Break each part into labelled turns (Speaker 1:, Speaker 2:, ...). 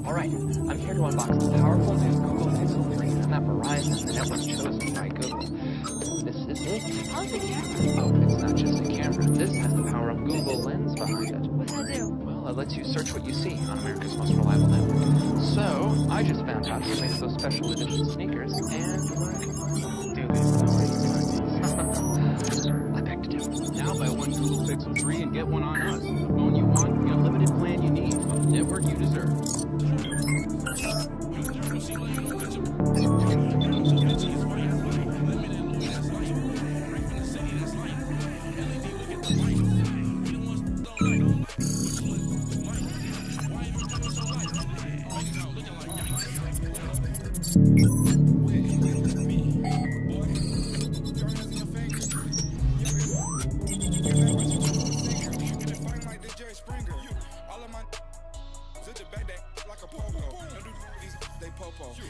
Speaker 1: Alright, I'm here to unbox the powerful new Google Pixel 3. I'm at Verizon, the network chosen by Google. This is it.
Speaker 2: How's the camera?
Speaker 1: Oh, it's not just a camera. This has the power of Google Lens behind it.
Speaker 2: What's that do?
Speaker 1: Well, it lets you search what you see on America's most reliable network. So, I just found out who makes those special edition sneakers, and do they I beg to differ.
Speaker 3: Now buy one Google Pixel 3 and get one on us. The phone you want, get a limited plan you need, from the network you deserve.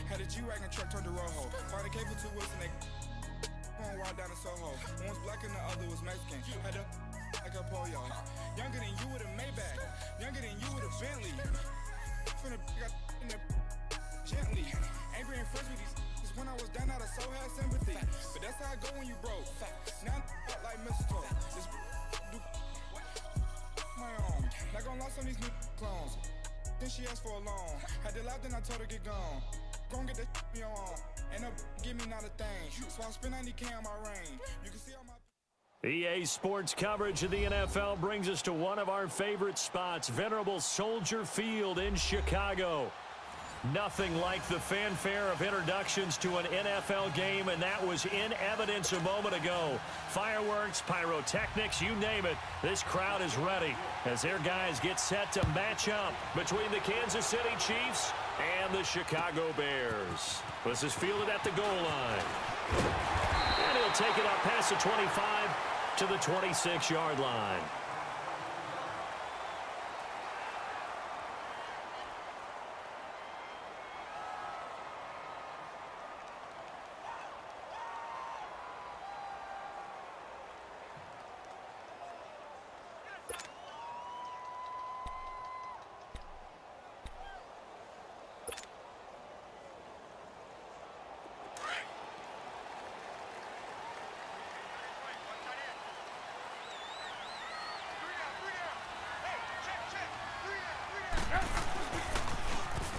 Speaker 4: Had a G-Wagon truck turned to Rojo. Find a cable 2 wheels and they going wild down in Soho. One was black and the other was Mexican. Had a like a polio. Younger than you with a Maybach. Younger than you with a Bentley. Finna got in the gently. Angry and fresh with these when I was down out of so had sympathy. But that's how I go when you broke. Now I'm like mistletoe. This do my own. Not gonna lost on these new clones. Then she asked for a loan. Had to laugh, then I told her get gone. Gon' get that me on. And give me not a thing. So I spend 90K on my rain. You can see all my
Speaker 5: EA Sports coverage of the NFL brings us to one of our favorite spots, venerable Soldier Field in Chicago. Nothing like the fanfare of introductions to an NFL game, and that was in evidence a moment ago. Fireworks, pyrotechnics, you name it. This crowd is ready as their guys get set to match up between the Kansas City Chiefs and the Chicago Bears. This is fielded at the goal line. And he'll take it up past the 25 to the 26-yard line.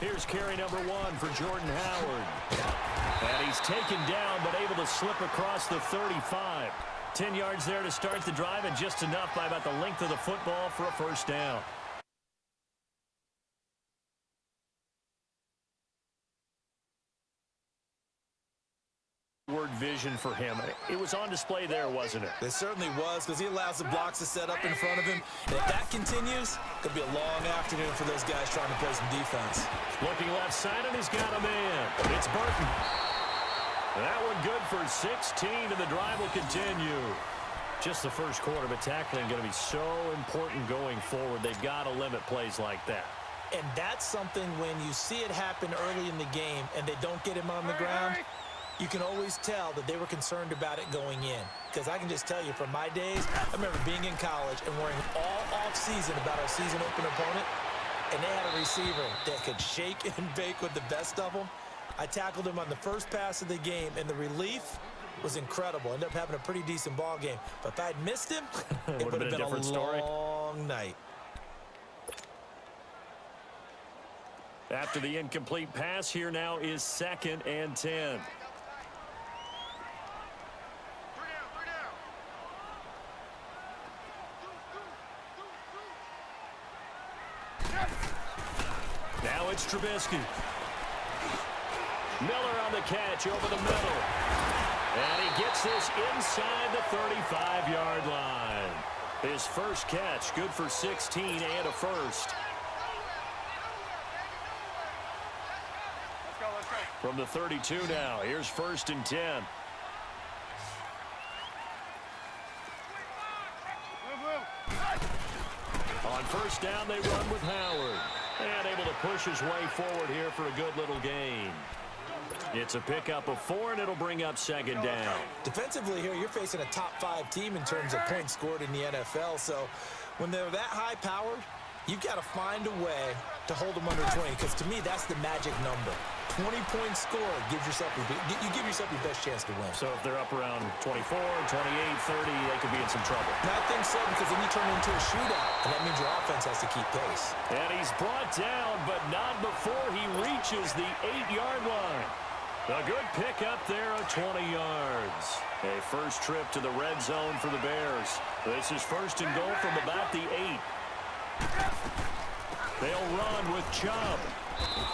Speaker 5: Here's carry number 1 for Jordan Howard. And he's taken down, but able to slip across the 35. 10 yards there to start the drive, and just enough by about the length of the football for a first down. Vision for him. It was on display there, wasn't it?
Speaker 6: It certainly was, because he allows the blocks to set up in front of him. And if that continues, it could be a long afternoon for those guys trying to play some defense.
Speaker 5: Looking left side, and he's got a man. It's Burton. That one good for 16, and the drive will continue. Just the first quarter, but tackling going to be so important going forward. They've got to limit plays like that.
Speaker 6: And that's something when you see it happen early in the game and they don't get him on the ground, you can always tell that they were concerned about it going in. Because I can just tell you from my days, I remember being in college and worrying all off-season about our season open opponent, and they had a receiver that could shake and bake with the best of them. I tackled him on the first pass of the game, and the relief was incredible. Ended up having a pretty decent ball game. But if I'd missed him, it would have been a long night.
Speaker 5: After the incomplete pass, here now is 2nd and 10. Now it's Trubisky. Miller on the catch over the middle. And he gets this inside the 35-yard line. His first catch, good for 16 and a first.
Speaker 2: Let's go.
Speaker 5: From the 32 now, here's 1st and 10. On 1st down, they run with Howard. And able to push his way forward here for a good little gain. It's a pickup of 4, and it'll bring up 2nd down.
Speaker 6: Defensively here, you're facing a top-5 team in terms of points scored in the NFL. So when they're that high-powered, you've got to find a way to hold them under 20, because to me, that's the magic number. 20 points scored gives yourself you give yourself your best chance to win.
Speaker 5: So if they're up around 24, 28, 30, they could be in some trouble.
Speaker 6: And I think so, because then you turn it into a shootout, and that means your offense has to keep pace.
Speaker 5: And he's brought down, but not before he reaches the 8-yard line. A good pickup there of 20 yards. A first trip to the red zone for the Bears. This is 1st and goal from about the 8. They'll run with Chubb.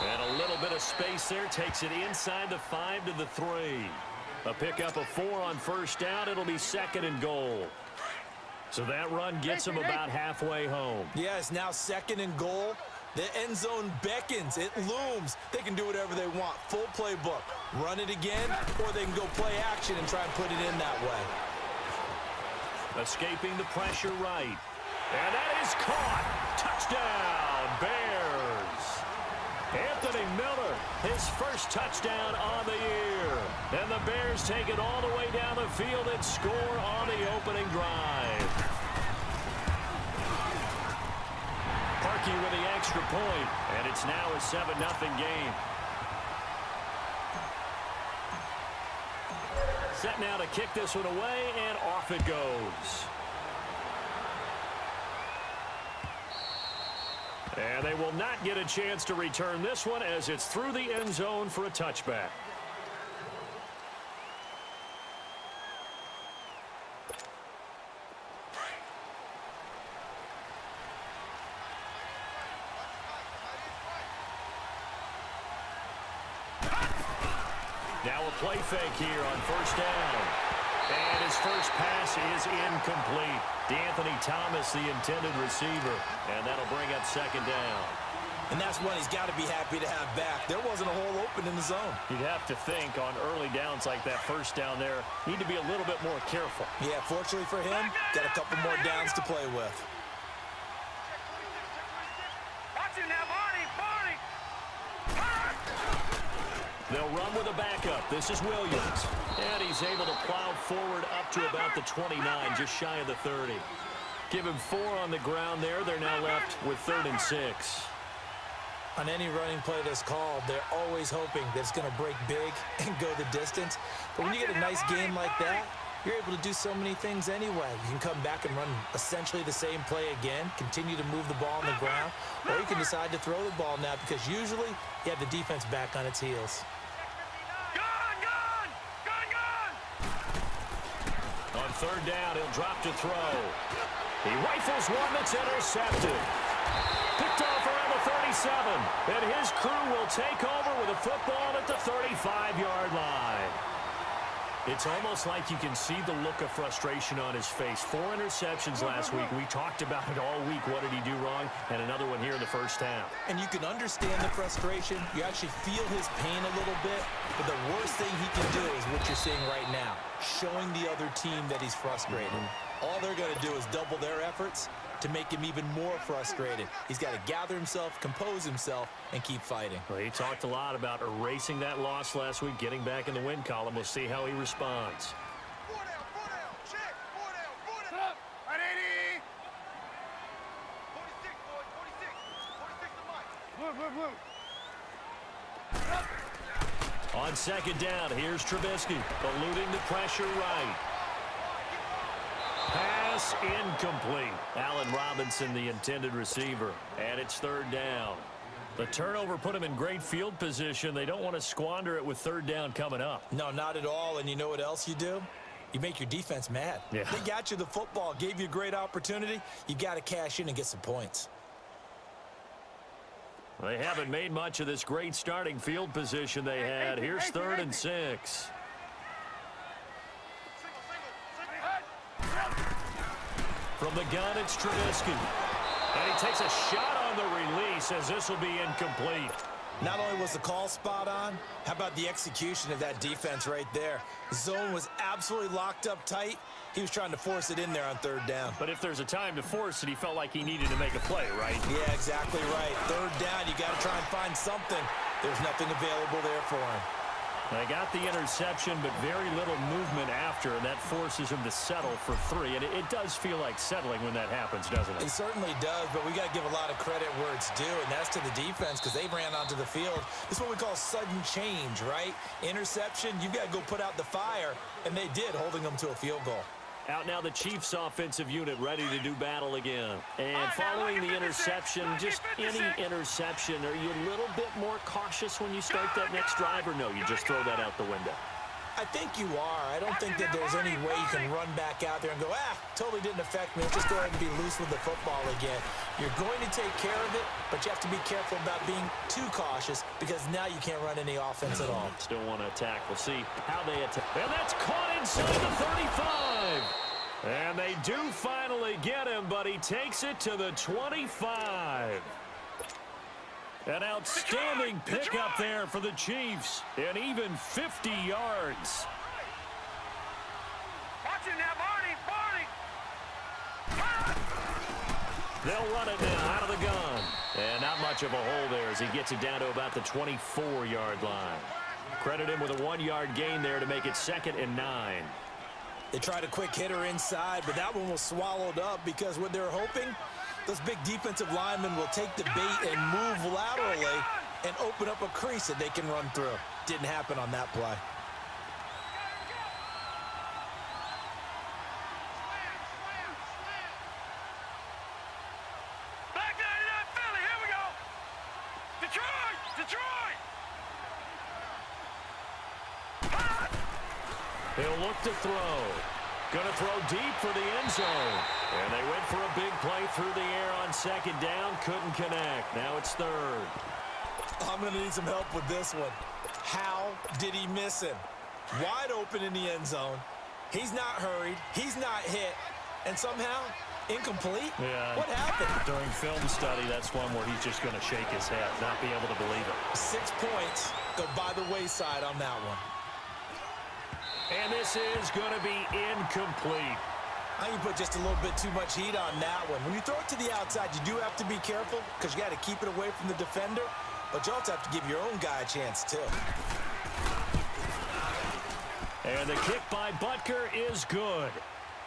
Speaker 5: And a little bit of space there takes it inside the 5 to the 3. A pickup of 4 on 1st down. It'll be 2nd and goal. So that run gets them about halfway home.
Speaker 6: Yeah, it's now 2nd and goal. The end zone beckons. It looms. They can do whatever they want. Full playbook. Run it again, or they can go play action and try and put it in that way.
Speaker 5: Escaping the pressure right. And that is caught. Touchdown, Bears. Anthony Miller, his first touchdown on the year. And the Bears take it all the way down the field and score on the opening drive. Parkey with the extra point, and it's now a 7-0 game. Set now to kick this one away, and off it goes. And they will not get a chance to return this one as it's through the end zone for a touchback. Now a play fake here on 1st down. And his first pass is incomplete. D'Anthony Thomas, the intended receiver. And that'll bring up 2nd down.
Speaker 6: And that's one he's got to be happy to have back. There wasn't a hole open in the zone.
Speaker 5: You'd have to think on early downs like that 1st down there, need to be a little bit more careful.
Speaker 6: Yeah, fortunately for him, got a couple more downs to play with.
Speaker 2: Watch it now, Barney.
Speaker 5: They'll run with a backup. This is Williams. And he's able to plow forward up to about the 29, just shy of the 30. Give him 4 on the ground there. They're now left with 3rd and 6.
Speaker 6: On any running play that's called, they're always hoping that it's going to break big and go the distance. But when you get a nice game like that, you're able to do so many things anyway. You can come back and run essentially the same play again, continue to move the ball on the ground, or you can decide to throw the ball now because usually you have the defense back on its heels.
Speaker 5: On 3rd down, he'll drop to throw. He rifles one that's intercepted. Picked off around the 37. And his crew will take over with a football at the 35-yard line. It's almost like you can see the look of frustration on his face. 4 interceptions last week. We talked about it all week. What did he do wrong? And another one here in the 1st half.
Speaker 6: And you can understand the frustration. You actually feel his pain a little bit. But the worst thing he can do is what you're seeing right now, showing the other team that he's frustrated. All they're going to do is double their efforts to make him even more frustrated. He's got to gather himself, compose himself, and keep fighting.
Speaker 5: Well, he talked a lot about erasing that loss last week, getting back in the win column. We'll see how he responds.
Speaker 2: 4 down, check, 4 down. Right, 80. 46, boys, 46. 46 to Mike. Blue.
Speaker 5: On 2nd down, here's Trubisky, eluding the pressure right. Pass incomplete. Allen Robinson, the intended receiver. And it's 3rd down. The turnover put him in great field position. They don't want to squander it with 3rd down coming up.
Speaker 6: No, not at all. And you know what else you do? You make your defense mad.
Speaker 5: Yeah.
Speaker 6: They got you the football, gave you a great opportunity. You got to cash in and get some points.
Speaker 5: They haven't made much of this great starting field position they had. Here's 3rd and 6. From the gun, it's Trubisky. And he takes a shot on the release as this will be incomplete.
Speaker 6: Not only was the call spot on, how about the execution of that defense right there? The zone was absolutely locked up tight. He was trying to force it in there on third down.
Speaker 5: But if there's a time to force it, he felt like he needed to make a play, right?
Speaker 6: Yeah, exactly right. Third down, you got to try and find something. There's nothing available there for him.
Speaker 5: They got the interception, but very little movement after, and that forces him to settle for 3. And it does feel like settling when that happens, doesn't it?
Speaker 6: It certainly does, but we got to give a lot of credit where it's due, and that's to the defense because they ran onto the field. This is what we call sudden change, right? Interception, you've got to go put out the fire, and they did, holding them to a field goal.
Speaker 5: Out now the Chiefs offensive unit ready to do battle again. And following the interception, just any interception, are you a little bit more cautious when you start that next drive, or no, you just throw that out the window?
Speaker 6: I think you are. I don't think that there's any way you can run back out there and go, totally didn't affect me. Let's just go ahead and be loose with the football again. You're going to take care of it, but you have to be careful about being too cautious because now you can't run any offense at all.
Speaker 5: Still want to attack. We'll see how they attack. And that's caught inside the 35. And they do finally get him, but he takes it to the 25. An outstanding pickup there for the Chiefs, and even 50 yards.
Speaker 2: Watch it now, Barney!
Speaker 5: They'll run it now out of the gun. And not much of a hole there as he gets it down to about the 24-yard line. Credit him with a 1-yard gain there to make it 2nd and 9.
Speaker 6: They tried a quick hitter inside, but that one was swallowed up because what they're hoping, those big defensive linemen will take the bait and move laterally and open up a crease that they can run through. Didn't happen on that play.
Speaker 2: Back down to that Philly, here we go! Detroit! Detroit!
Speaker 5: He'll look to throw. Gonna throw deep for the end zone. And they went for a big play through the air on 2nd down. Couldn't connect. Now it's 3rd.
Speaker 6: I'm going to need some help with this one. How did he miss him? Wide open in the end zone. He's not hurried. He's not hit. And somehow, incomplete?
Speaker 5: Yeah.
Speaker 6: What happened?
Speaker 5: During film study, that's one where he's just going to shake his head, not be able to believe it.
Speaker 6: 6 points go by the wayside on that one.
Speaker 5: And this is going to be incomplete.
Speaker 6: I think you put just a little bit too much heat on that one. When you throw it to the outside, you do have to be careful because you got to keep it away from the defender, but you also have to give your own guy a chance too.
Speaker 5: And the kick by Butker is good.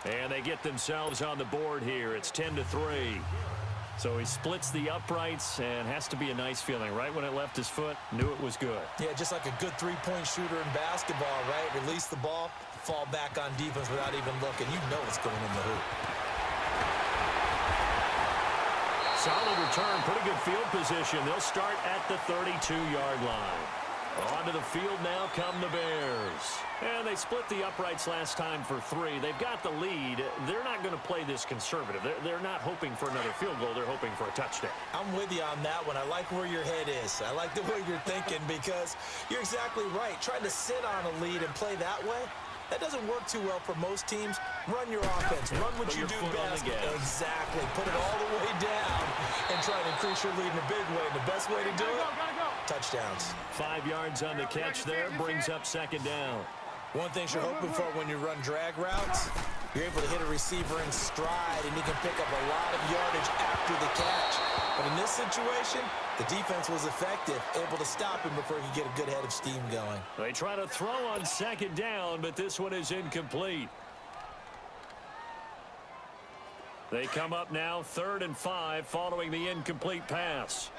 Speaker 5: And they get themselves on the board here. It's 10-3. So he splits the uprights and has to be a nice feeling. Right when it left his foot, knew it was good.
Speaker 6: Yeah, just like a good three-point shooter in basketball, right? Release the ball, fall back on defense without even looking. You know it's going in the hoop.
Speaker 5: Solid return, pretty good field position. They'll start at the 32-yard line. Onto the field now come the Bears. And they split the uprights last time for 3. They've got the lead. They're not going to play this conservative. They're not hoping for another field goal. They're hoping for a touchdown.
Speaker 6: I'm with you on that one. I like where your head is. I like the way you're thinking because you're exactly right. Trying to sit on a lead and play that way, that doesn't work too well for most teams. Run your offense. Run what you do best. Exactly. Put it all the way down and try to increase your lead in a big way. And the best way to do it, touchdowns.
Speaker 5: 5 yards on the catch there. Brings up 2nd down.
Speaker 6: One thing you're hoping for when you run drag routes, you're able to hit a receiver in stride, and you can pick up a lot of yardage after the catch. But in this situation, the defense was effective, able to stop him before he could get a good head of steam going.
Speaker 5: They try to throw on 2nd down, but this one is incomplete. They come up now 3rd and 5 following the incomplete pass.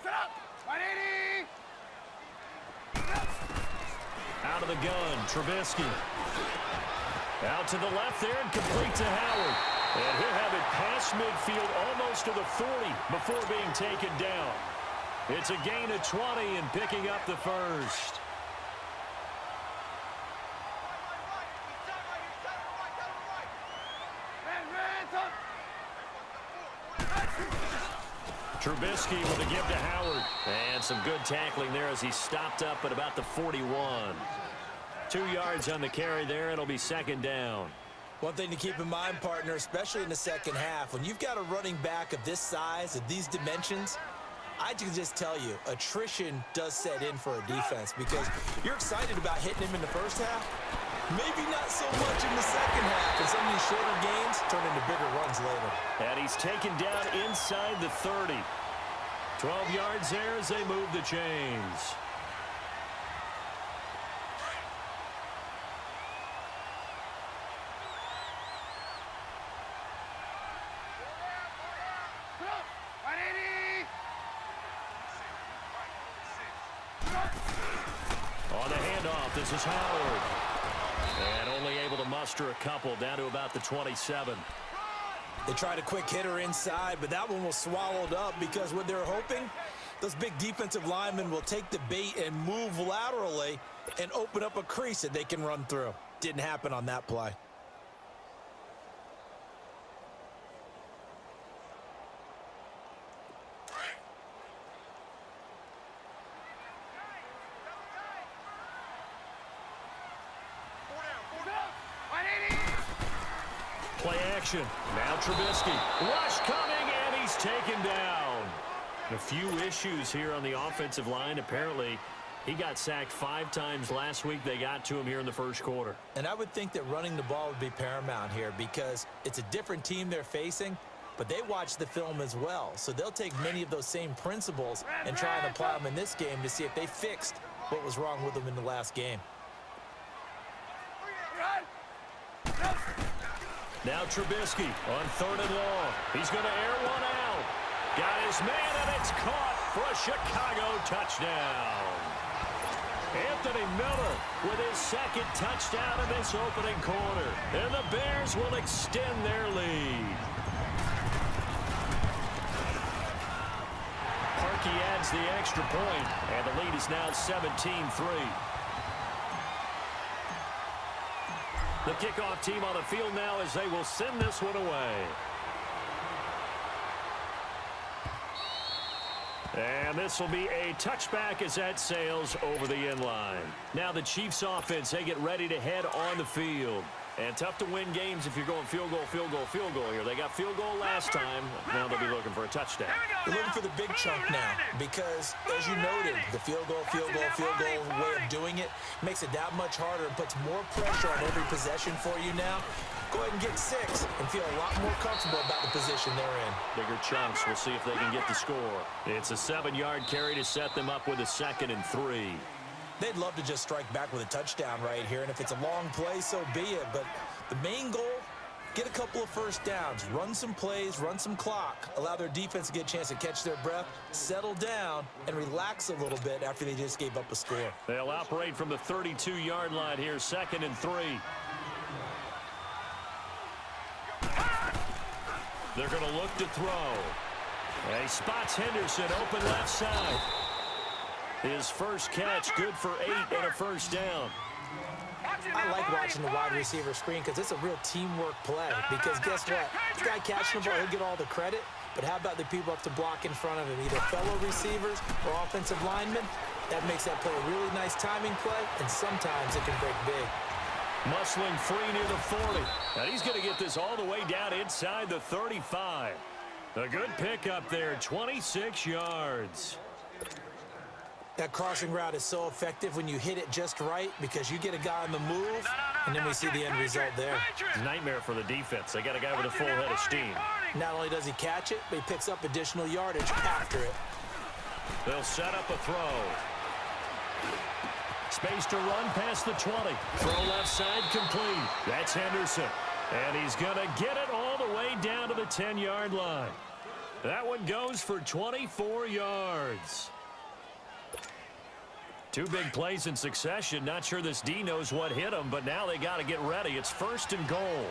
Speaker 2: Set up! 180!
Speaker 5: Out of the gun, Trubisky. Out to the left there and complete to Howard. And he'll have it past midfield almost to the 40 before being taken down. It's a gain of 20 and picking up the first. Trubisky with a give to Howard. And some good tackling there as he stopped up at about the 41. 2 yards on the carry there. It'll be second down.
Speaker 6: One thing to keep in mind, partner, especially in the second half, when you've got a running back of this size, of these dimensions, I can just tell you, attrition does set in for a defense because you're excited about hitting him in the first half. Maybe not so much in the second half, and some of these shorter games turn into bigger runs later.
Speaker 5: And he's taken down inside the 30. 12 yards there as they move the chains. On the handoff, this is Howard. And only able to muster a couple down to about the 27.
Speaker 6: They tried a quick hitter inside, but that one was swallowed up because what they're hoping, those big defensive linemen will take the bait and move laterally and open up a crease that they can run through. Didn't happen on that play.
Speaker 5: Play action. Now Trubisky. Rush coming, and he's taken down. A few issues here on the offensive line. Apparently, he got sacked 5 times last week. They got to him here in the first quarter.
Speaker 6: And I would think that running the ball would be paramount here because it's a different team they're facing, but they watch the film as well. So they'll take many of those same principles and try and apply them in this game to see if they fixed what was wrong with them in the last game.
Speaker 5: Now Trubisky on 3rd and long. He's going to air one out. Got his man, and it's caught for a Chicago touchdown. Anthony Miller with his 2nd touchdown in this opening quarter. And the Bears will extend their lead. Parkey adds the extra point, and the lead is now 17-3. The kickoff team on the field now as they will send this one away. And this will be a touchback as that sails over the end line. Now the Chiefs offense, they get ready to head on the field. And tough to win games if you're going field goal, field goal, field goal here. They got field goal last time. Now they'll be looking for a touchdown.
Speaker 6: They're looking for the big chunk now because, as you noted, the field goal way of doing it makes it that much harder and puts more pressure on every possession for you now. Go ahead and get 6 and feel a lot more comfortable about the position they're in.
Speaker 5: Bigger chunks. We'll see if they can get the score. It's a 7-yard carry to set them up with a 2nd and 3.
Speaker 6: They'd love to just strike back with a touchdown right here, and if it's a long play, so be it. But the main goal, get a couple of first downs, run some plays, run some clock, allow their defense to get a chance to catch their breath, settle down, and relax a little bit after they just gave up a score.
Speaker 5: They'll operate from the 32-yard line here, 2nd and 3. They're going to look to throw. And he spots Henderson open left side. His first catch, good for 8 and a first down.
Speaker 6: I like watching the wide receiver screen because it's a real teamwork play. Because guess what? This guy catching the ball, he'll get all the credit. But how about the people up to block in front of him, either fellow receivers or offensive linemen? That makes that play a really nice timing play, and sometimes it can break big.
Speaker 5: Muscling free near the 40. And he's going to get this all the way down inside the 35. A good pickup there, 26 yards.
Speaker 6: That crossing route is so effective when you hit it just right because you get a guy on the move, and then we see the end result there.
Speaker 5: Nightmare for the defense. They got a guy with a full head of steam.
Speaker 6: Not only does he catch it, but he picks up additional yardage after it.
Speaker 5: They'll set up a throw. Space to run past the 20. Throw left side complete. That's Henderson. And he's going to get it all the way down to the 10-yard line. That one goes for 24 yards. 2 big plays in succession. Not sure this D knows what hit him, but now they got to get ready. It's 1st and goal.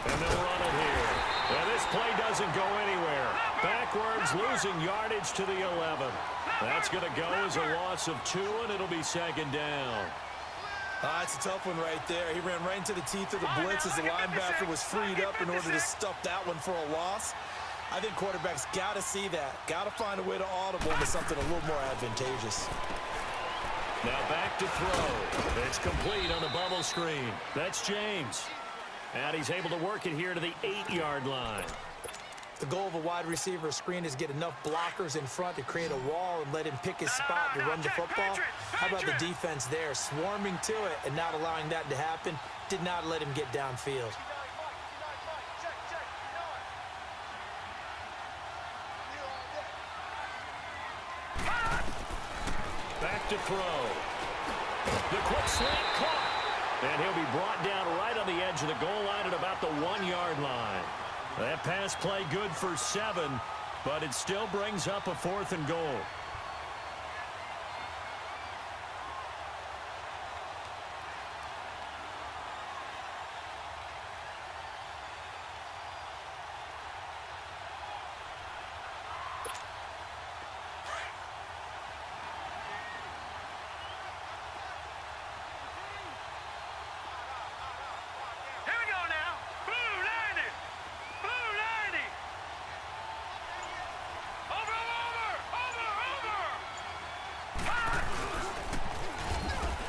Speaker 5: And they'll run it here. And this play doesn't go anywhere. Backwards, losing yardage to the 11. That's going to go as a loss of 2, and it'll be 2nd down.
Speaker 6: It's a tough one right there. He ran right into the teeth of the blitz as the linebacker was freed up in order to stuff that one for a loss. I think quarterbacks got to see that. Got to find a way to audible into something a little more advantageous.
Speaker 5: Now back to throw. It's complete on the bubble screen. That's James. And he's able to work it here to the 8-yard line.
Speaker 6: The goal of a wide receiver screen is get enough blockers in front to create a wall and let him pick his spot to run the football. How about the defense there, swarming to it and not allowing that to happen? Did not let him get downfield.
Speaker 5: Back to throw. The quick slant caught. And he'll be brought down right on the edge of the goal line at about the 1-yard line. That pass play good for 7, but it still brings up a 4th and goal.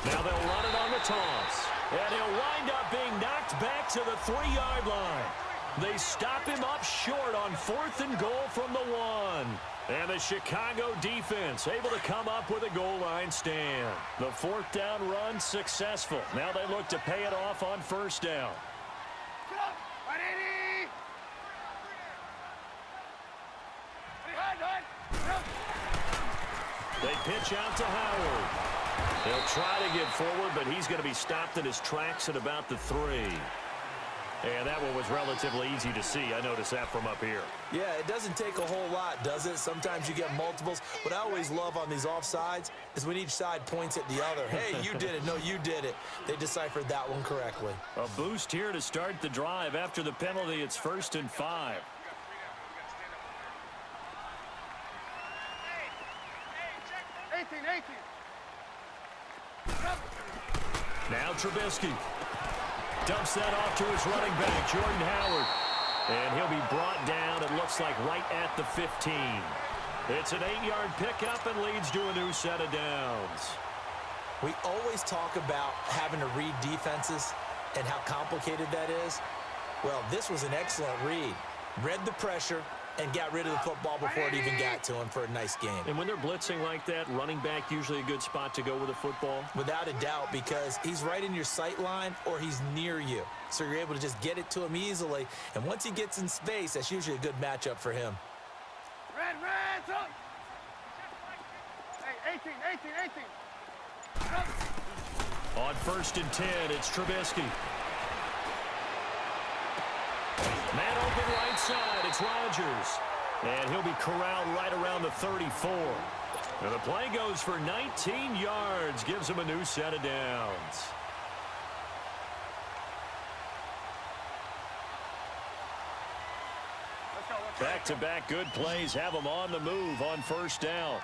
Speaker 5: Now they'll run it on the toss. And he'll wind up being knocked back to the 3-yard line. They stop him up short on 4th and goal from the 1. And the Chicago defense able to come up with a goal line stand. The 4th down run successful. Now they look to pay it off on 1st down. They pitch out to Howard. He'll try to get forward, but he's going to be stopped in his tracks at about the 3. And that one was relatively easy to see. I noticed that from up here.
Speaker 6: Yeah, it doesn't take a whole lot, does it? Sometimes you get multiples. What I always love on these offsides is when each side points at the other. Hey, you did it. No, you did it. They deciphered that one correctly.
Speaker 5: A boost here to start the drive. After the penalty, it's 1st and 5. Now Trubisky dumps that off to his running back, Jordan Howard. And he'll be brought down, it looks like, right at the 15. It's an 8-yard pickup and leads to a new set of downs.
Speaker 6: We always talk about having to read defenses and how complicated that is. Well, this was an excellent read. Read the pressure and got rid of the football before it even got to him for a nice game.
Speaker 5: And when they're blitzing like that, running back usually a good spot to go with the football?
Speaker 6: Without a doubt, because he's right in your sight line or he's near you. So you're able to just get it to him easily. And once he gets in space, that's usually a good matchup for him.
Speaker 2: Red, up! Hey, 18.
Speaker 5: On 1st and 10, it's Trubisky. Man open right side, it's Rodgers. And he'll be corralled right around the 34. And the play goes for 19 yards, gives him a new set of downs. Back-to-back good plays have him on the move on 1st down.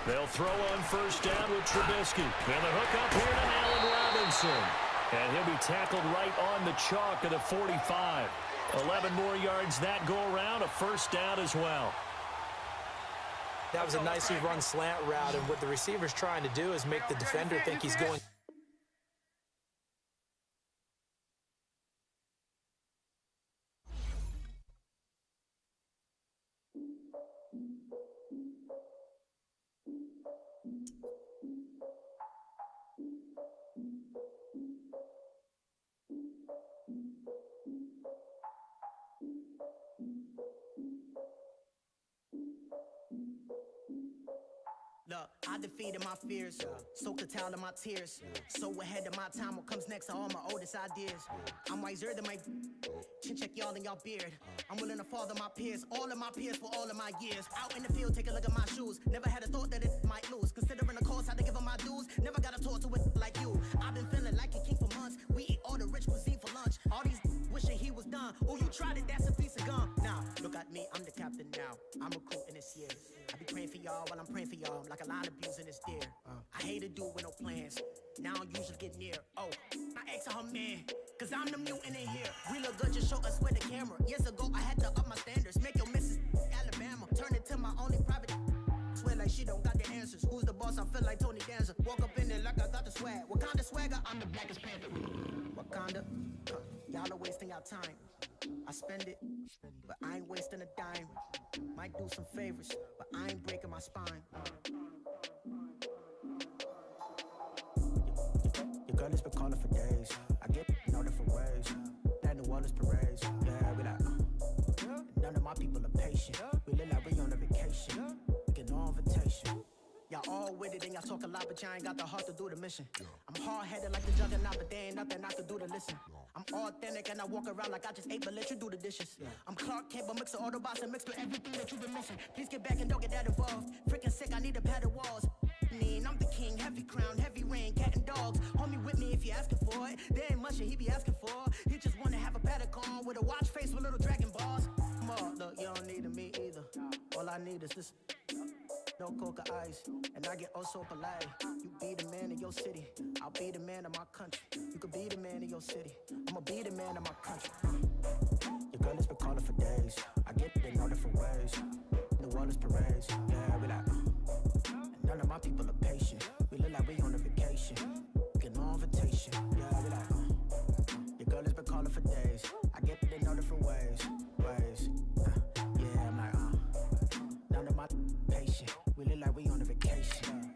Speaker 5: They'll throw on 1st down with Trubisky. And the hook up here to Allen Robinson. And he'll be tackled right on the chalk of the 45. 11 more yards that go around, a 1st down as well.
Speaker 6: That was a nicely run slant route, and what the receiver's trying to do is make the defender think he's going.
Speaker 7: Look, I defeated my fears, soaked the towel in my tears. So ahead of my time, what comes next are all my oldest ideas. I'm wiser than my chin check y'all in y'all beard. I'm willing to father my peers, all of my peers for all of my years. Out in the field, take a look at my shoes. Never had a thought that it might lose. Considering the cost, I had to give them my dues. Never got to talk to it like you. I've been feeling like a king for months. We eat all the rich cuisine for lunch. All these wishing he was done. Oh, you tried it, that's a piece of gum. Now, look at me, I'm the captain now. I'm recruiting this year. I be praying for y'all while I'm praying for y'all. Like a line abusing this deer. I hate a dude with no plans. Now I don't usually get near. Oh, my ex her man. Cause I'm the mutant in here. We look good, just show us with the camera. Years ago, I had to up my standards. Make your missus Alabama. Turn it to my only private. Swear like she don't got the answers. Who's the boss? I feel like Tony Danza. Walk up in there like I got the swag. What kind of swagger? I'm the blackest panther. Wakanda. Y'all are wasting our time. I spend it, but I ain't wasting a dime. Might do some favors, but I ain't breaking my spine. Your girl has been calling for days. I get in all different ways. That New Orleans parades. Yeah, we like, none of my people are patient. We live like we on a vacation. Get no invitation. Y'all all with it and y'all talk a lot, but y'all ain't got the heart to do the mission. I'm hard-headed like the juggernaut, but there ain't nothing I can do to listen. I'm authentic and I walk around like I just ate, but let you do the dishes. I'm Clark Kent, but mix the Autobots and mixed with everything that you've been missing. Please get back and don't get that involved. Freaking sick, I need to pad the walls. I'm the king, heavy crown, heavy rain, cat and dogs. Homie with me if you're asking for it. There ain't much that he be asking for. He just wanna have a paddock on with a watch face with little dragon balls. Look, you don't need me either. All I need is this. No coca ice, and I get oh so polite. You be the man of your city, I'll be the man of my country. You could be the man of your city, I'ma be the man of my country. Your girl has been calling for days. I get it in all different ways. New Orleans parades, yeah, we like. None of my people are patient. We look like we on a vacation. Get no invitation, yeah, we like. Your girl has been calling for days. I get it in all different ways. Yeah, I'm like, none of my patient. We look like we on a vacation.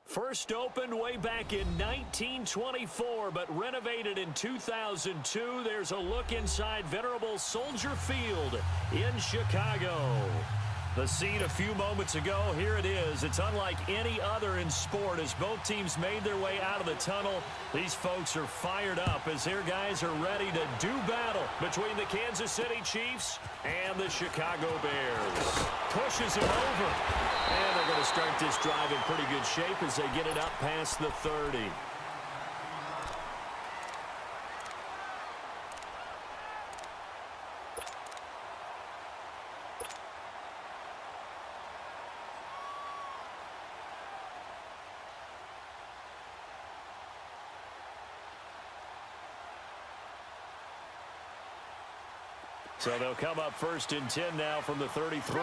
Speaker 5: First opened way back in 1924, but renovated in 2002. There's a look inside venerable Soldier Field in Chicago. The scene a few moments ago, here it is. It's unlike any other in sport as both teams made their way out of the tunnel. These folks are fired up as their guys are ready to do battle between the Kansas City Chiefs and the Chicago Bears. Pushes him over. And they're going to start this drive in pretty good shape as they get it up past the 30. So they'll come up first and 10 now from the 33.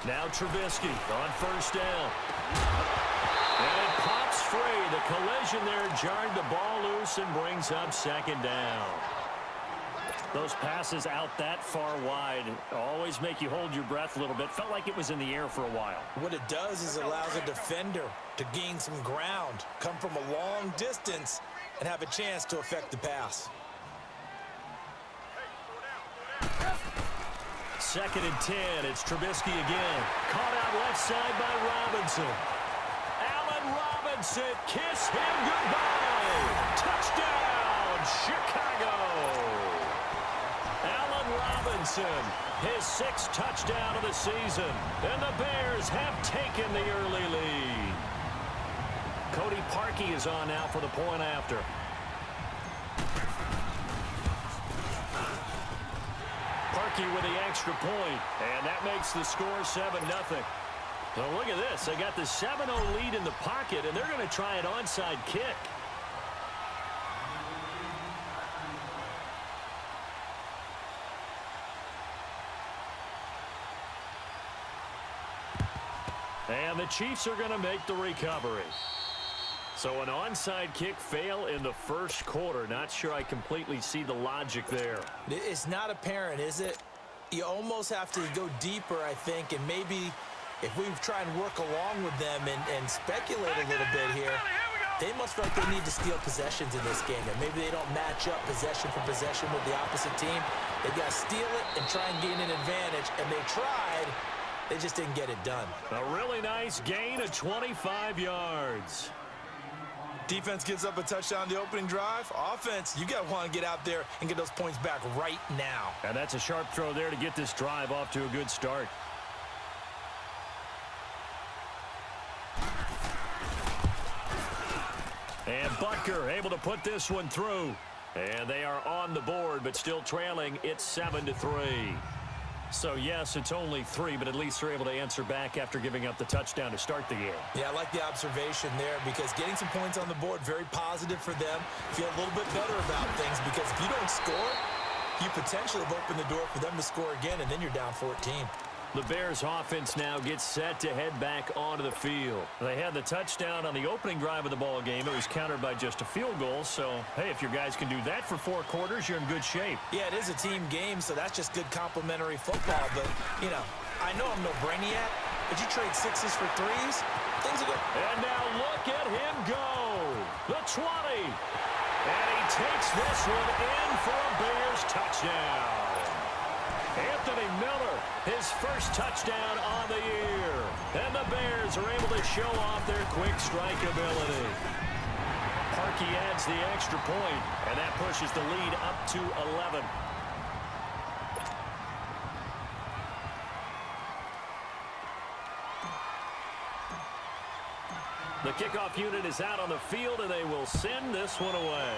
Speaker 5: Now Trubisky on first down. And it pops free. The collision there jarred the ball loose and brings up second down. Those passes out that far wide always make you hold your breath a little bit. Felt like it was in the air for a while.
Speaker 6: What it does is allows a defender to gain some ground, come from a long distance, and have a chance to affect the pass.
Speaker 5: Second and 10. It's Trubisky again. Caught out left side by Robinson. Allen Robinson, kiss him goodbye. Touchdown, Chicago. Allen Robinson, his 6th touchdown of the season. And the Bears have taken the early lead. Cody Parkey is on now for the point after. Parkey with the extra point, and that makes the score 7-0. Well, look at this. They got the 7-0 lead in the pocket, and they're going to try an onside kick. And the Chiefs are going to make the recovery. So an onside kick fail in the first quarter. Not sure I completely see the logic there.
Speaker 6: It's not apparent, is it? You almost have to go deeper, I think, and maybe if we try and work along with them and speculate a little bit here, they must feel like they need to steal possessions in this game, and maybe they don't match up possession for possession with the opposite team. They've got to steal it and try and gain an advantage, and they tried. They just didn't get it done.
Speaker 5: A really nice gain of 25 yards.
Speaker 6: Defense gives up a touchdown the opening drive. Offense, you got to want to get out there and get those points back right now.
Speaker 5: And that's a sharp throw there to get this drive off to a good start. And Butker able to put this one through. And they are on the board, but still trailing. It's 7-3. So, yes, it's only 3, but at least they're able to answer back after giving up the touchdown to start the game.
Speaker 6: Yeah, I like the observation there because getting some points on the board, very positive for them. Feel a little bit better about things because if you don't score, you potentially have opened the door for them to score again, and then you're down 14.
Speaker 5: The Bears offense now gets set to head back onto the field. They had the touchdown on the opening drive of the ball game. It was countered by just a field goal. So, hey, if your guys can do that for 4 quarters, you're in good shape.
Speaker 6: Yeah, it is a team game, so that's just good complimentary football. But, you know, I know I'm no brainiac, but you trade 6s for 3s, things are good.
Speaker 5: And now look at him go. The 20. And he takes this one in for a Bears touchdown. Anthony Miller, his first touchdown on the year. And the Bears are able to show off their quick strike ability. Parkey adds the extra point, and that pushes the lead up to 11. The kickoff unit is out on the field, and they will send this one away.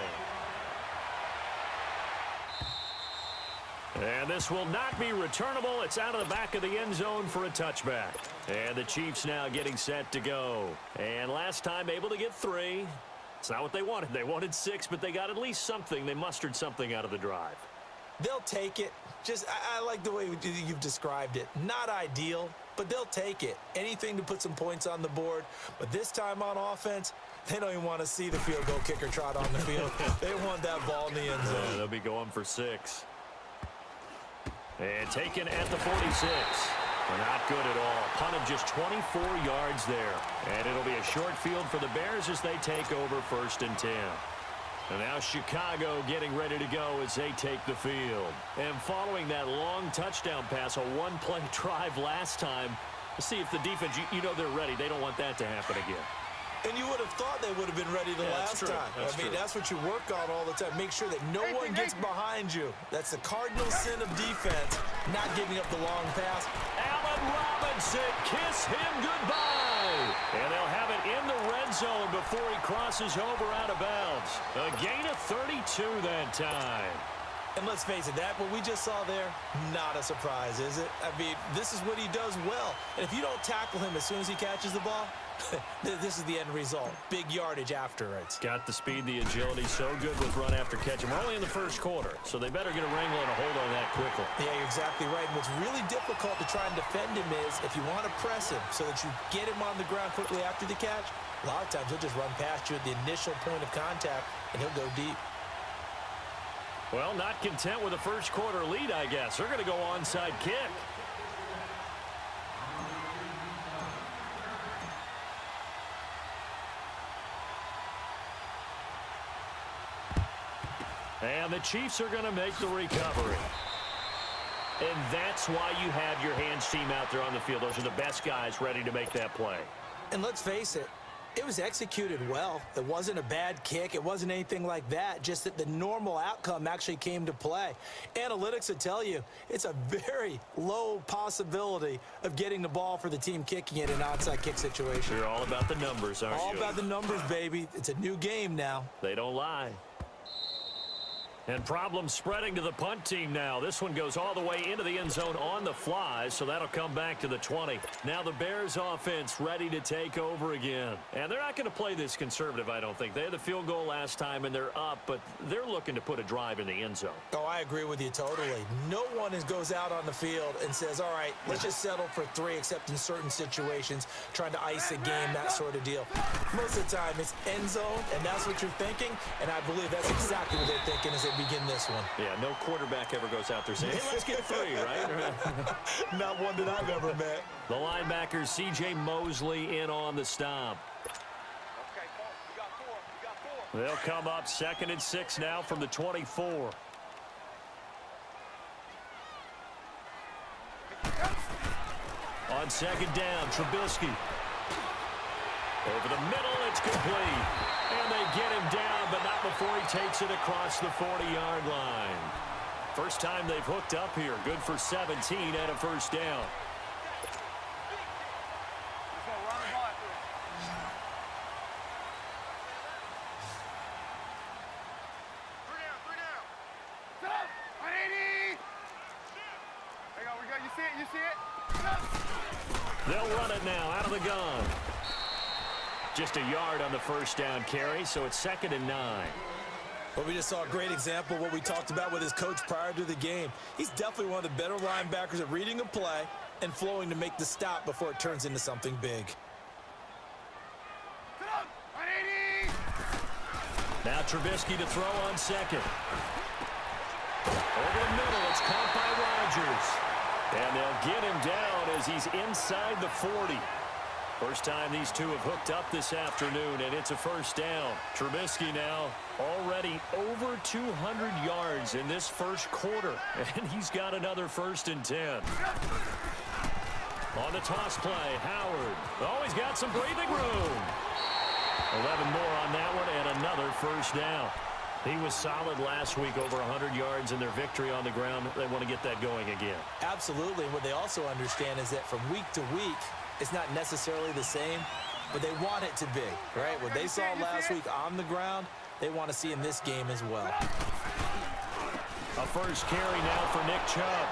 Speaker 5: And this will not be returnable. It's out of the back of the end zone for a touchback. And the Chiefs now getting set to go. And last time able to get 3. It's not what they wanted. They wanted 6, but they got at least something. They mustered something out of the drive.
Speaker 6: They'll take it. I like the way you've described it. Not ideal, but they'll take it. Anything to put some points on the board. But this time on offense, they don't even want to see the field goal kicker trot on the field. They want that ball in the end zone.
Speaker 5: They'll be going for 6. And taken at the 46. Not good at all. Punt of just 24 yards there. And it'll be a short field for the Bears as they take over 1st and 10. And now Chicago getting ready to go as they take the field. And following that long touchdown pass, a one-play drive last time, let's see if the defense, you know they're ready. They don't want that to happen again.
Speaker 6: And you would have thought they would have been ready the last time. That's what you work on all the time. Make sure that no one gets behind you. That's the cardinal sin of defense, not giving up the long pass.
Speaker 5: Allen Robinson, kiss him goodbye. And they'll have it in the red zone before he crosses over out of bounds. A gain of 32 that time.
Speaker 6: And let's face it, what we just saw there, not a surprise, is it? I mean, this is what he does well. And if you don't tackle him as soon as he catches the ball, this is the end result. Big yardage afterwards.
Speaker 5: Got the speed, the agility, so good with run after catch. And we're only in the first quarter, so they better get a wrangle and a hold on that quickly.
Speaker 6: Yeah, you're exactly right. And what's really difficult to try and defend him is if you want to press him so that you get him on the ground quickly after the catch, a lot of times he'll just run past you at the initial point of contact, and he'll go deep.
Speaker 5: Well, not content with a first quarter lead, I guess. They're going to go onside kick. And the Chiefs are going to make the recovery. And that's why you have your hands team out there on the field. Those are the best guys ready to make that play.
Speaker 6: And let's face it, it was executed well. It wasn't a bad kick. It wasn't anything like that. Just that the normal outcome actually came to play. Analytics would tell you it's a very low possibility of getting the ball for the team kicking it in an onside kick situation.
Speaker 5: You're all about the numbers, aren't you?
Speaker 6: All about the numbers, baby. It's a new game now.
Speaker 5: They don't lie. And problems spreading to the punt team now. This one goes all the way into the end zone on the fly, so that'll come back to the 20. Now the Bears offense ready to take over again. And they're not going to play this conservative, I don't think. They had the field goal last time, and they're up, but they're looking to put a drive in the end zone.
Speaker 6: Oh, I agree with you totally. No one goes out on the field and says, all right, let's just settle for 3, except in certain situations, trying to ice a game, that sort of deal. Most of the time, it's end zone, and that's what you're thinking, and I believe that's exactly what they're thinking as they begin this one.
Speaker 5: Yeah, no quarterback ever goes out there saying, hey, let's get 3, right?
Speaker 6: Not one that I've ever met.
Speaker 5: The linebacker, C.J. Mosley, in on the stop.
Speaker 2: Okay, you got 4. You got 4.
Speaker 5: They'll come up 2nd and 6 now from the 24. On 2nd down, Trubisky. Over the middle, it's complete. And they get him down, but not before he takes it across the 40-yard line. First time they've hooked up here. Good for 17 and a first down.
Speaker 2: Just gonna run the ball after it. 3 down. Stop! 180! Hang on, we got, you see it? You see it? Stop!
Speaker 5: They'll run it now out of the gun. Just a yard on the first down carry, so it's 2nd and 9.
Speaker 6: Well, we just saw a great example of what we talked about with his coach prior to the game. He's definitely one of the better linebackers at reading a play and flowing to make the stop before it turns into something big.
Speaker 2: Stop! 180!
Speaker 5: Now Trubisky to throw on 2nd. Over the middle, it's caught by Rodgers. And they'll get him down as he's inside the 40. First time these two have hooked up this afternoon, and it's a first down. Trubisky now already over 200 yards in this first quarter, and he's got another 1st and 10. On the toss play, Howard. Oh, he's got some breathing room. 11 more on that one, and another first down. He was solid last week, over 100 yards in their victory on the ground. They want to get that going again.
Speaker 6: Absolutely. And what they also understand is that from week to week, it's not necessarily the same, but they want it to be, right? What they saw last week on the ground, they want to see in this game as well.
Speaker 5: A first carry now for Nick Chubb.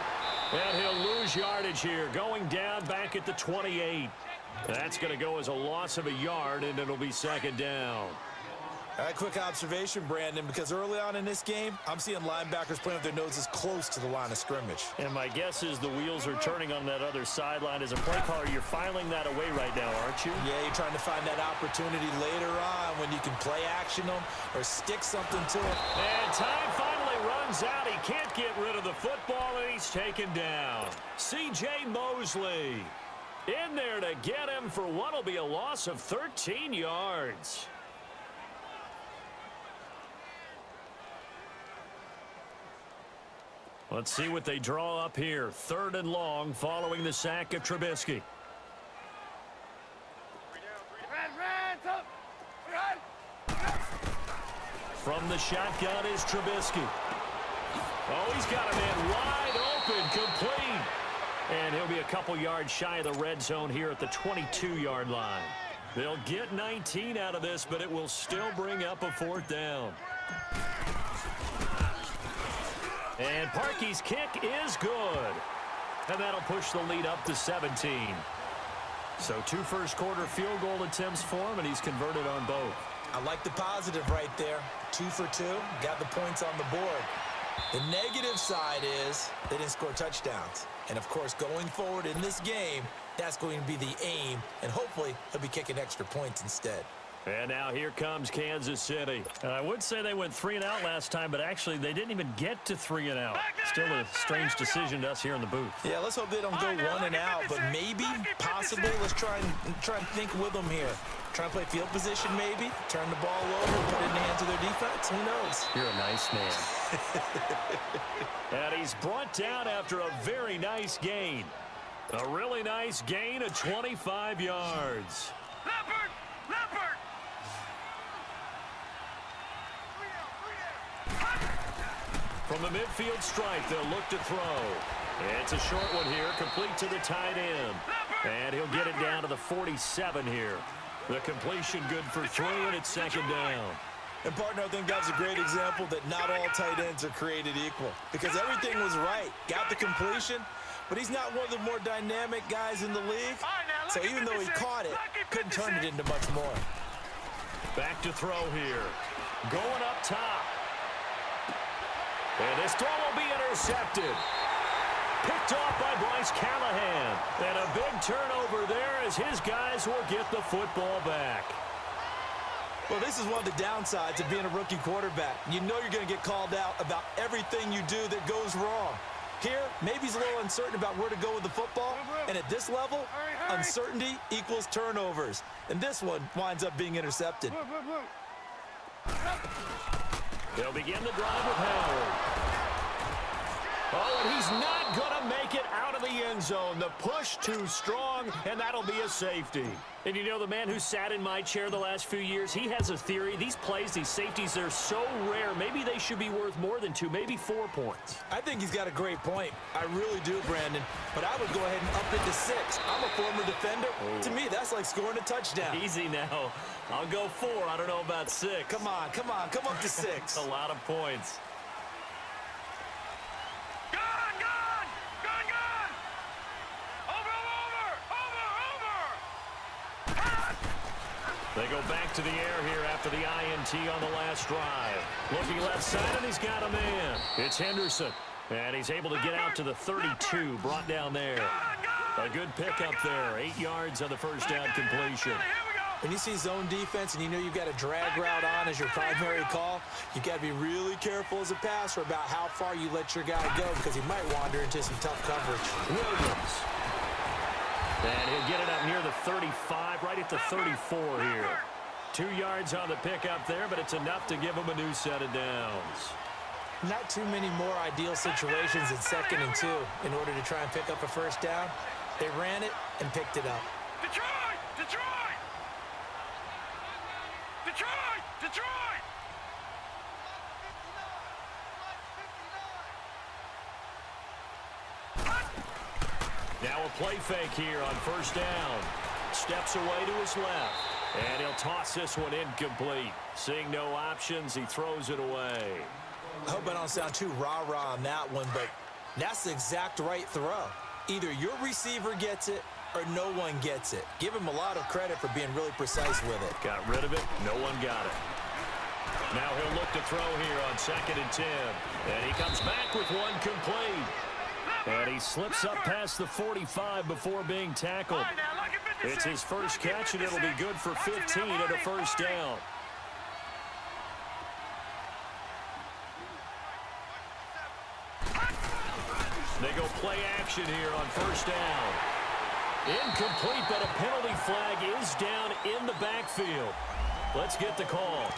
Speaker 5: And he'll lose yardage here, going down back at the 28. That's going to go as a loss of a yard, and it'll be 2nd down.
Speaker 6: All right, quick observation, Brandon, because early on in this game, I'm seeing linebackers playing with their noses close to the line of scrimmage.
Speaker 5: And my guess is the wheels are turning on that other sideline. As a play caller, you're filing that away right now, aren't you?
Speaker 6: Yeah, you're trying to find that opportunity later on when you can play action them or stick something to them.
Speaker 5: And time finally runs out. He can't get rid of the football, and he's taken down. C.J. Mosley in there to get him for what will be a loss of 13 yards. Let's see what they draw up here. 3rd and long following the sack of Trubisky. From the shotgun is Trubisky. Oh, he's got a man wide open, complete. And he'll be a couple yards shy of the red zone here at the 22-yard line. They'll get 19 out of this, but it will still bring up a 4th down. And Parkey's kick is good. And that'll push the lead up to 17. So 2 first-quarter field goal attempts for him, and he's converted on both.
Speaker 6: I like the positive right there. 2 for 2, got the points on the board. The negative side is they didn't score touchdowns. And, of course, going forward in this game, that's going to be the aim, and hopefully he'll be kicking extra points instead.
Speaker 5: And now here comes Kansas City. And I would say they went 3 and out last time, but actually they didn't even get to 3 and out. Still a strange decision to us here in the booth.
Speaker 6: Yeah, let's hope they don't go 1 and out, but maybe, possibly, let's try and think with them here. Try and play field position maybe, turn the ball over, put it in the hands of their defense. Who knows?
Speaker 5: You're a nice man. And he's brought down after a very nice gain. A really nice gain of 25 yards.
Speaker 2: Leopard!
Speaker 5: From the midfield stripe, they'll look to throw. It's a short one here, complete to the tight end. And he'll get it down to the 47 here. The completion good for 3, and it's 2nd down.
Speaker 6: And, partner, I think that's a great example that not all tight ends are created equal. Because everything was right. Got the completion, but he's not one of the more dynamic guys in the league. So even though he caught it, couldn't turn it into much more.
Speaker 5: Back to throw here. Going up top. And this throw will be intercepted. Picked off by Bryce Callahan. And a big turnover there as his guys will get the football back.
Speaker 6: Well, this is one of the downsides of being a rookie quarterback. You know you're going to get called out about everything you do that goes wrong. Here, maybe he's a little uncertain about where to go with the football, and at this level, uncertainty equals turnovers. And this one winds up being intercepted.
Speaker 5: They'll begin the drive with Howard. Oh, and he's not going to make it out of the end zone. The push too strong, and that'll be a safety. And you know, the man who sat in my chair the last few years, he has a theory. These plays, these safeties, they're so rare. Maybe they should be worth more than 2, maybe 4 points.
Speaker 6: I think he's got a great point. I really do, Brandon. But I would go ahead and up it to 6. I'm a former defender. Oh. To me, that's like scoring a touchdown.
Speaker 5: Easy now. I'll go 4. I don't know about 6.
Speaker 6: Come on. Come up to 6.
Speaker 5: A lot of points. They go back to the air here after the INT on the last drive. Looking left side, and he's got a man. It's Henderson, and he's able to get out to the 32, brought down there. A good pickup there, 8 yards on the first down completion.
Speaker 6: When you see zone defense and you know you've got a drag route on as your primary call, you've got to be really careful as a passer about how far you let your guy go because he might wander into some tough coverage.
Speaker 5: Williams. And he'll get it up near the 35, right at the 34 here. 2 yards on the pickup there, but it's enough to give him a new set of downs.
Speaker 6: Not too many more ideal situations in 2nd and 2 in order to try and pick up a first down. They ran it and picked it up.
Speaker 2: Detroit! Detroit! Detroit! Detroit!
Speaker 5: Now a play fake here on first down. Steps away to his left. And he'll toss this one incomplete. Seeing no options, he throws it away.
Speaker 6: I hope I don't sound too rah-rah on that one, but that's the exact right throw. Either your receiver gets it or no one gets it. Give him a lot of credit for being really precise with it.
Speaker 5: Got rid of it. No one got it. Now he'll look to throw here on 2nd and 10. And he comes back with one complete. And he slips up past the 45 before being tackled. It's his first catch, and it'll be good for 15 at a first down. They go play action here on first down. Incomplete, but a penalty flag is down in the backfield. Let's get the call.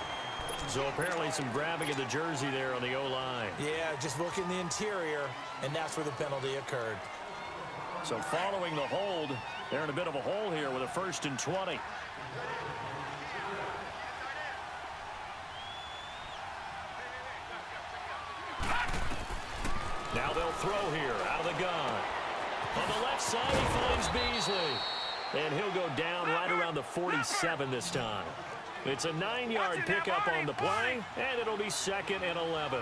Speaker 5: So apparently some grabbing of the jersey there on the O-line.
Speaker 6: Yeah, just look in the interior, and that's where the penalty occurred.
Speaker 5: So following the hold, they're in a bit of a hole here with a 1st and 20. Now they'll throw here out of the gun. On the left side, he finds Beasley. And he'll go down right around the 47 this time. It's a 9-yard pickup on the play, and it'll be 2nd and 11.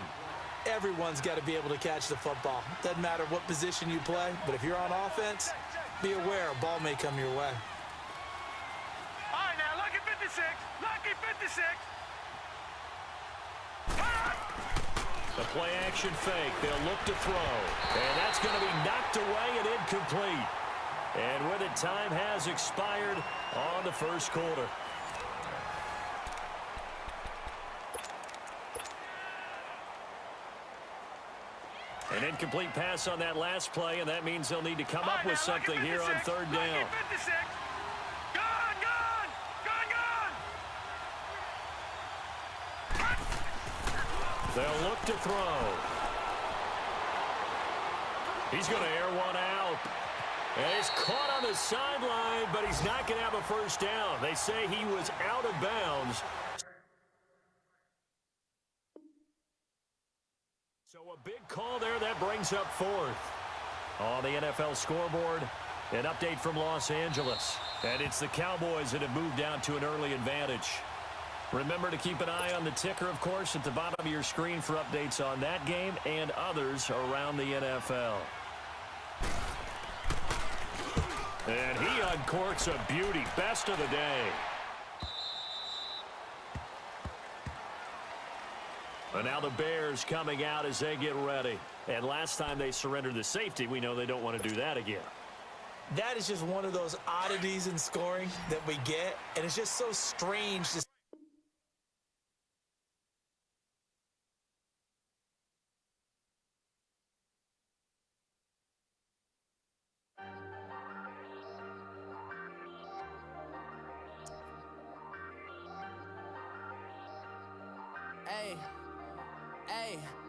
Speaker 6: Everyone's got to be able to catch the football. Doesn't matter what position you play, but if you're on offense, be aware a ball may come your way.
Speaker 2: All right, now, lucky 56. Lucky 56.
Speaker 5: The play-action fake. They'll look to throw. And that's going to be knocked away and incomplete. And with it, time has expired on the first quarter. An incomplete pass on that last play, and that means they'll need to come up with something here on 3rd down. They'll look to throw. He's going to air one out. And he's caught on the sideline, but he's not going to have a first down. They say he was out of bounds. So a big call there. That brings up 4th. On the NFL scoreboard, an update from Los Angeles. And it's the Cowboys that have moved down to an early advantage. Remember to keep an eye on the ticker, of course, at the bottom of your screen for updates on that game and others around the NFL. And he uncorks a beauty. Best of the day. And now the Bears coming out as they get ready. And last time they surrendered the safety, we know they don't want to do that again.
Speaker 6: That is just one of those oddities in scoring that we get. And it's just so strange to
Speaker 8: Hey,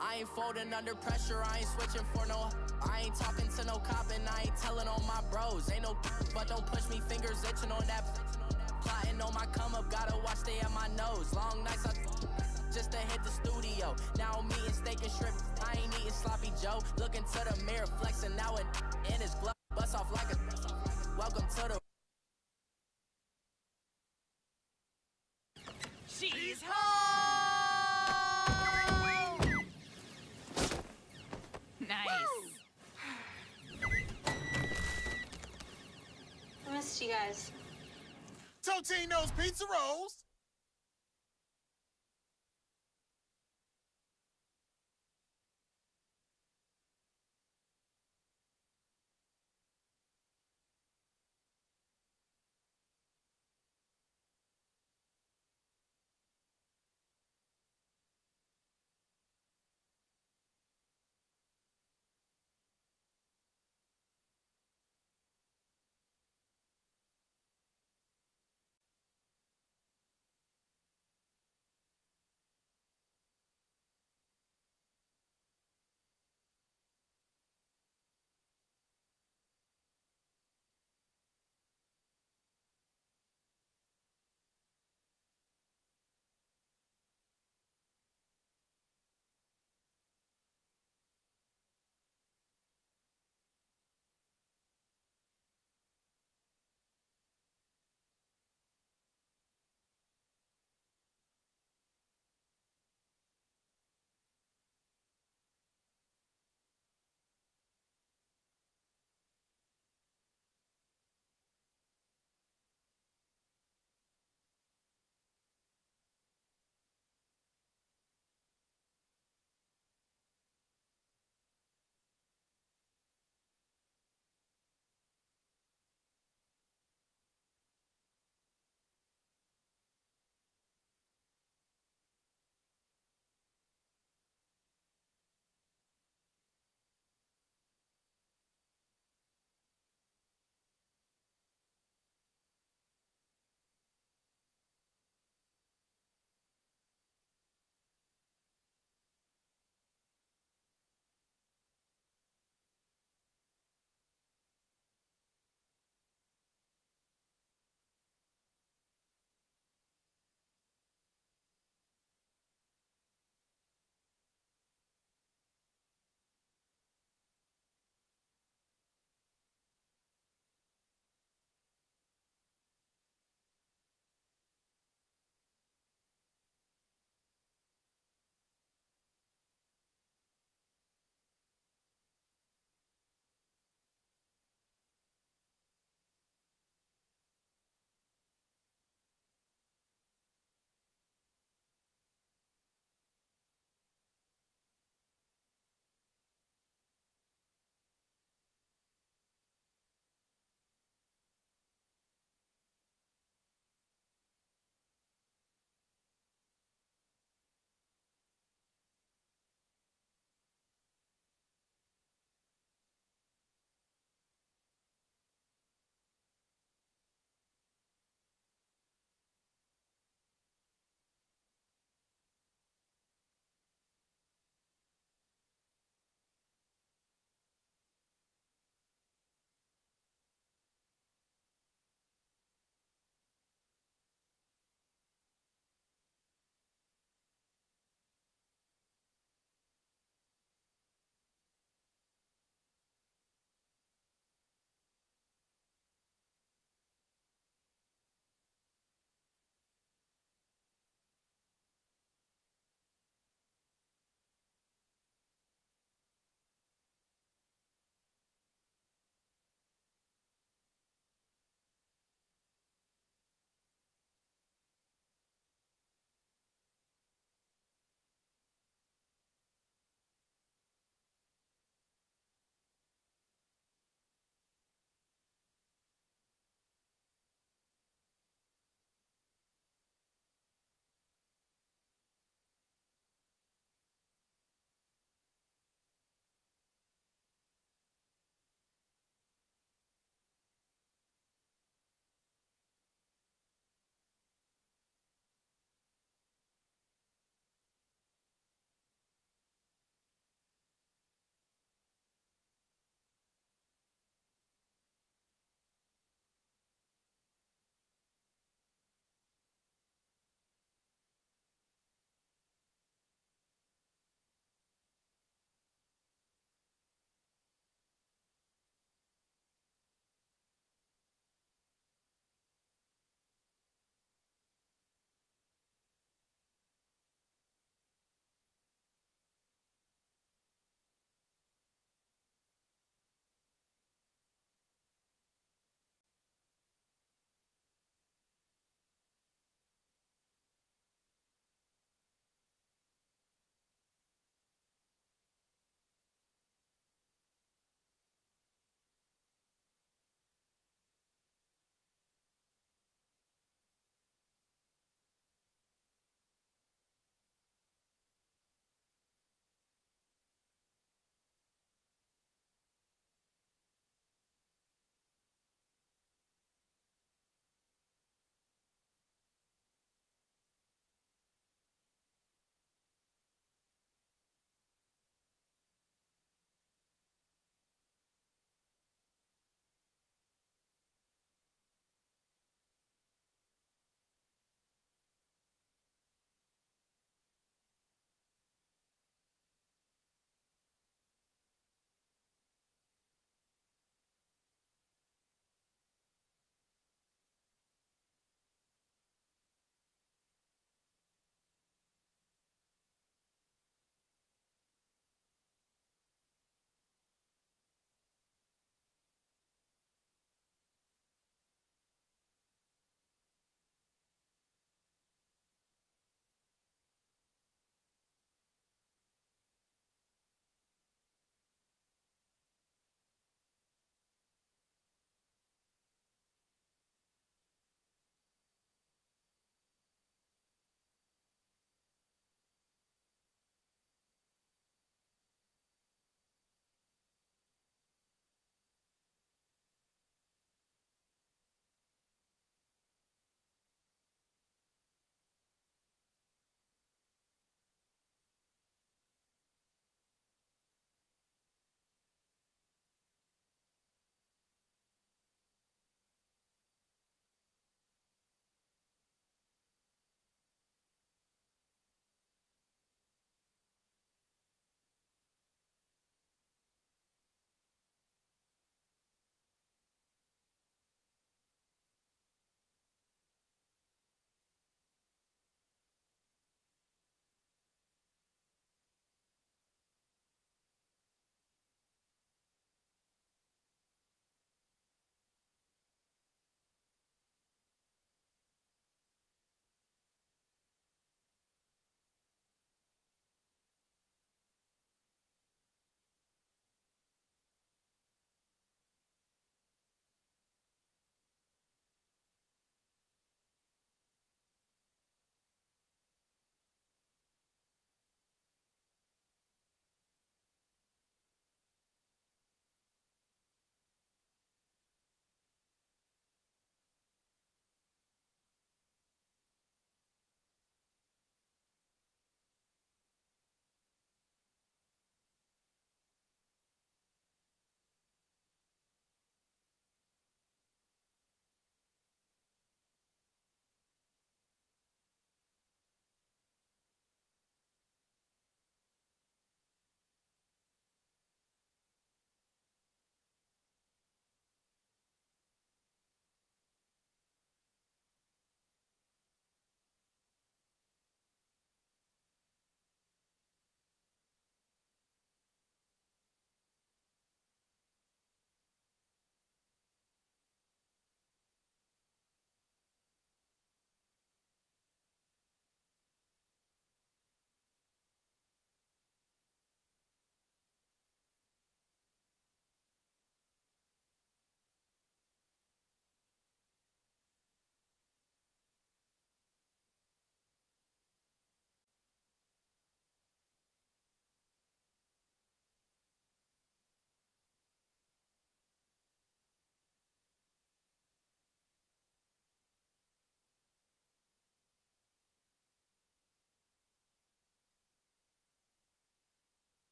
Speaker 8: I ain't folding under pressure, I ain't switching for no. I ain't talking to no cop and I ain't telling on my bros. Ain't no but don't push me, fingers itching on that. Plotting on my come up, gotta watch stay at my nose. Long nights I just to hit the studio. Now I'm eating steak and shrimp, I ain't eating sloppy Joe. Looking to the mirror, flexing now and in his glove. Bust off like a welcome to the.
Speaker 9: She's home! Nice.
Speaker 10: I missed you guys.
Speaker 2: Totino's Pizza Rolls.